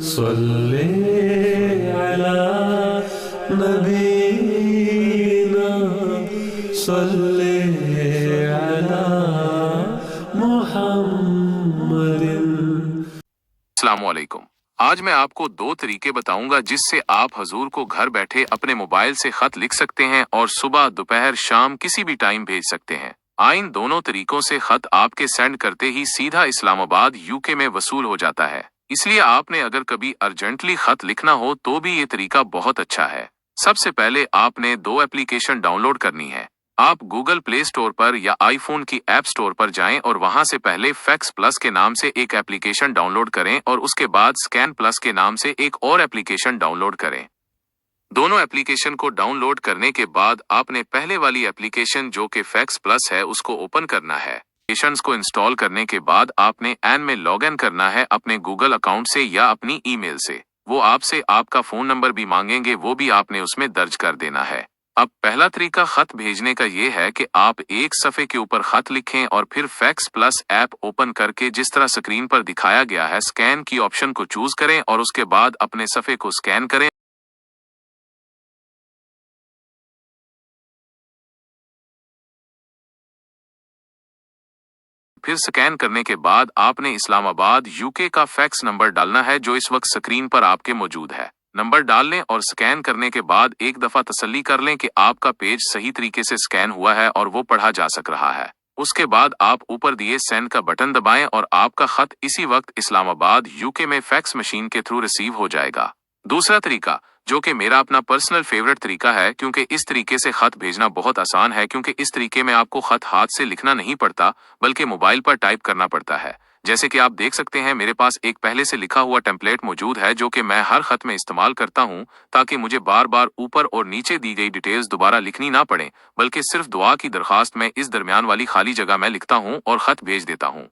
صلی علی نبینا صلی علی محمد۔ السلام علیکم۔ آج میں آپ کو دو طریقے بتاؤں گا جس سے آپ حضور کو گھر بیٹھے اپنے موبائل سے خط لکھ سکتے ہیں اور صبح دوپہر شام کسی بھی ٹائم بھیج سکتے ہیں۔ ان دونوں طریقوں سے خط آپ کے سینڈ کرتے ہی سیدھا اسلام آباد UK میں وصول ہو جاتا ہے۔ اس لیے آپ نے اگر کبھی ارجنٹلی خط لکھنا ہو تو بھی یہ طریقہ بہت اچھا ہے۔ سب سے پہلے آپ نے دو اپلیکیشن ڈاؤن لوڈ کرنی ہے۔ آپ گوگل پلے اسٹور پر یا آئی فون کی ایپ اسٹور پر جائیں اور وہاں سے پہلے فیکس پلس کے نام سے ایک اپلیکیشن ڈاؤن لوڈ کریں اور اس کے بعد سکین پلس کے نام سے ایک اور اپلیکیشن ڈاؤن لوڈ کریں۔ دونوں اپلیکیشن کو ڈاؤن لوڈ کرنے کے بعد آپ نے پہلے والی اپلیکیشن جو کہ فیکس پلس ہے اس کو اوپن کرنا ہے۔ اپلیکیشنز کو انسٹال کرنے کے بعد آپ نے میں لاگ ان کرنا ہے اپنے گوگل اکاؤنٹ سے یا اپنی ای میل سے۔ وہ آپ سے آپ کا فون نمبر بھی مانگیں گے، وہ بھی آپ نے اس میں درج کر دینا ہے۔ اب پہلا طریقہ خط بھیجنے کا یہ ہے کہ آپ ایک صفحے کے اوپر خط لکھیں اور پھر فیکس پلس ایپ اوپن کر کے جس طرح سکرین پر دکھایا گیا ہے سکین کی آپشن کو چوز کریں اور اس کے بعد اپنے صفحے کو سکین کریں۔ پھر سکین کرنے کے بعد آپ نے اسلام آباد UK کا فیکس نمبر ڈالنا ہے جو اس وقت سکرین پر آپ کے موجود ہے۔ نمبر ڈال لیں اور سکین کرنے کے بعد ایک دفعہ تسلی کر لیں کہ آپ کا پیج صحیح طریقے سے سکین ہوا ہے اور وہ پڑھا جا سک رہا ہے۔ اس کے بعد آپ اوپر دیے سینڈ کا بٹن دبائیں اور آپ کا خط اسی وقت اسلام آباد UK میں فیکس مشین کے تھرو ریسیو ہو جائے گا۔ دوسرا طریقہ جو کہ میرا اپنا پرسنل فیورٹ طریقہ ہے، کیونکہ اس طریقے سے خط بھیجنا بہت آسان ہے، کیونکہ اس طریقے میں آپ کو خط ہاتھ سے لکھنا نہیں پڑتا بلکہ موبائل پر ٹائپ کرنا پڑتا ہے۔ جیسے کہ آپ دیکھ سکتے ہیں میرے پاس ایک پہلے سے لکھا ہوا ٹیمپلیٹ موجود ہے جو کہ میں ہر خط میں استعمال کرتا ہوں تاکہ مجھے بار بار اوپر اور نیچے دی گئی ڈیٹیلز دوبارہ لکھنی نہ پڑے، بلکہ صرف دعا کی درخواست میں اس درمیان والی خالی جگہ میں لکھتا ہوں اور خط بھیج دیتا ہوں۔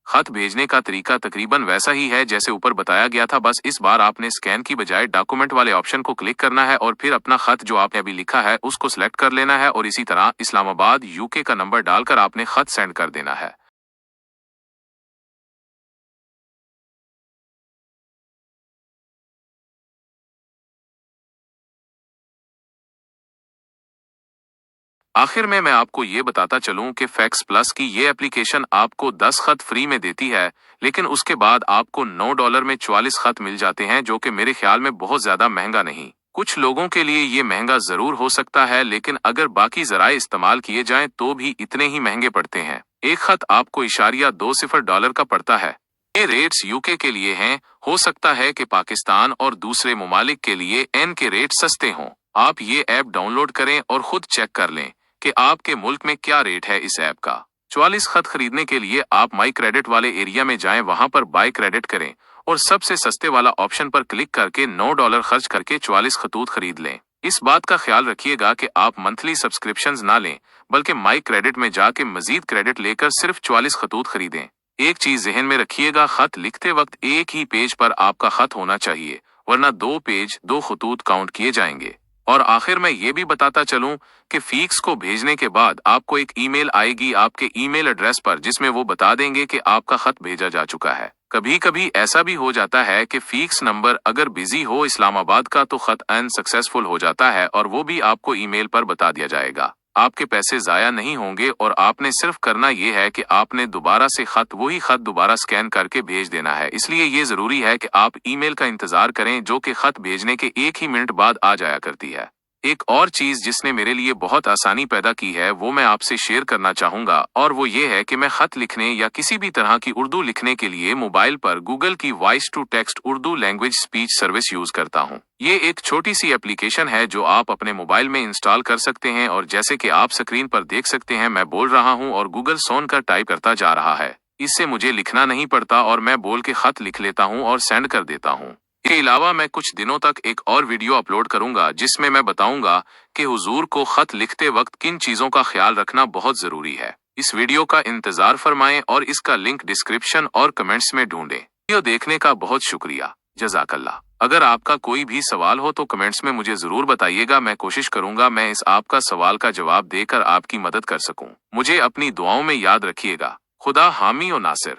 خط بھیجنے کا طریقہ تقریباً ویسا ہی ہے جیسے اوپر بتایا گیا تھا، بس اس بار آپ نے سکین کی بجائے ڈاکومنٹ والے آپشن کو کلک کرنا ہے اور پھر اپنا خط جو آپ نے ابھی لکھا ہے اس کو سلیکٹ کر لینا ہے اور اسی طرح اسلام آباد UK کا نمبر ڈال کر آپ نے خط سینڈ کر دینا ہے۔ آخر میں آپ کو یہ بتاتا چلوں کہ فیکس پلس کی یہ اپلیکیشن آپ کو 10 خط فری میں دیتی ہے، لیکن اس کے بعد آپ کو $9 میں 44 خط مل جاتے ہیں، جو کہ میرے خیال میں بہت زیادہ مہنگا نہیں۔ کچھ لوگوں کے لیے یہ مہنگا ضرور ہو سکتا ہے، لیکن اگر باقی ذرائع استعمال کیے جائیں تو بھی اتنے ہی مہنگے پڑتے ہیں۔ ایک خط آپ کو $0.20 کا پڑتا ہے۔ یہ ریٹس UK کے لیے ہیں، ہو سکتا ہے کہ پاکستان اور دوسرے ممالک کے لیے کے ریٹ سستے ہوں۔ آپ یہ ایپ ڈاؤن لوڈ کریں اور خود چیک کر لیں کہ آپ کے ملک میں کیا ریٹ ہے اس ایپ کا۔ 44 خط خریدنے کے لیے آپ مائی کریڈٹ والے ایریا میں جائیں، وہاں پر بائی کریڈٹ کریں اور سب سے سستے والا آپشن پر کلک کر کے $9 خرچ کر کے 44 خطوط خرید لیں۔ اس بات کا خیال رکھیے گا کہ آپ منتھلی سبسکرپشنز نہ لیں، بلکہ مائی کریڈٹ میں جا کے مزید کریڈٹ لے کر صرف 44 خطوط خریدیں۔ ایک چیز ذہن میں رکھیے گا، خط لکھتے وقت ایک ہی پیج پر آپ کا خط ہونا چاہیے، ورنہ 2 پیج 2 خطوط کاؤنٹ کیے جائیں گے۔ اور آخر میں یہ بھی بتاتا چلوں کہ فیکس کو بھیجنے کے بعد آپ کو ایک ای میل آئے گی آپ کے ای میل ایڈریس پر، جس میں وہ بتا دیں گے کہ آپ کا خط بھیجا جا چکا ہے۔ کبھی کبھی ایسا بھی ہو جاتا ہے کہ فیکس نمبر اگر بزی ہو اسلام آباد کا تو خط سکسیسفل ہو جاتا ہے اور وہ بھی آپ کو ای میل پر بتا دیا جائے گا۔ آپ کے پیسے ضائع نہیں ہوں گے اور آپ نے صرف کرنا یہ ہے کہ آپ نے دوبارہ سے وہی خط دوبارہ سکین کر کے بھیج دینا ہے۔ اس لیے یہ ضروری ہے کہ آپ ای میل کا انتظار کریں جو کہ خط بھیجنے کے 1 ہی منٹ بعد آ جایا کرتی ہے۔ ایک اور چیز جس نے میرے لیے بہت آسانی پیدا کی ہے وہ میں آپ سے شیئر کرنا چاہوں گا، اور وہ یہ ہے کہ میں خط لکھنے یا کسی بھی طرح کی اردو لکھنے کے لیے موبائل پر گوگل کی voice to text Urdu language speech service use کرتا ہوں۔ یہ ایک چھوٹی سی اپلیکیشن ہے جو آپ اپنے موبائل میں انسٹال کر سکتے ہیں، اور جیسے کہ آپ سکرین پر دیکھ سکتے ہیں میں بول رہا ہوں اور گوگل سون کر ٹائپ کرتا جا رہا ہے۔ اس سے مجھے لکھنا نہیں پڑتا اور میں بول کے خط لکھ لیتا ہوں اور سینڈ کر دیتا ہوں۔ اس کے علاوہ میں کچھ دنوں تک ایک اور ویڈیو اپلوڈ کروں گا جس میں بتاؤں گا کہ حضور کو خط لکھتے وقت کن چیزوں کا خیال رکھنا بہت ضروری ہے۔ اس ویڈیو کا انتظار فرمائیں اور اس کا لنک ڈسکرپشن اور کمنٹس میں ڈھونڈیں۔ ویڈیو دیکھنے کا بہت شکریہ، جزاک اللہ۔ اگر آپ کا کوئی بھی سوال ہو تو کمنٹس میں مجھے ضرور بتائیے گا، میں کوشش کروں گا میں اس آپ کا سوال کا جواب دے کر آپ کی مدد کر سکوں۔ مجھے اپنی دعاؤں میں یاد رکھیے گا۔ خدا حامی و ناصر۔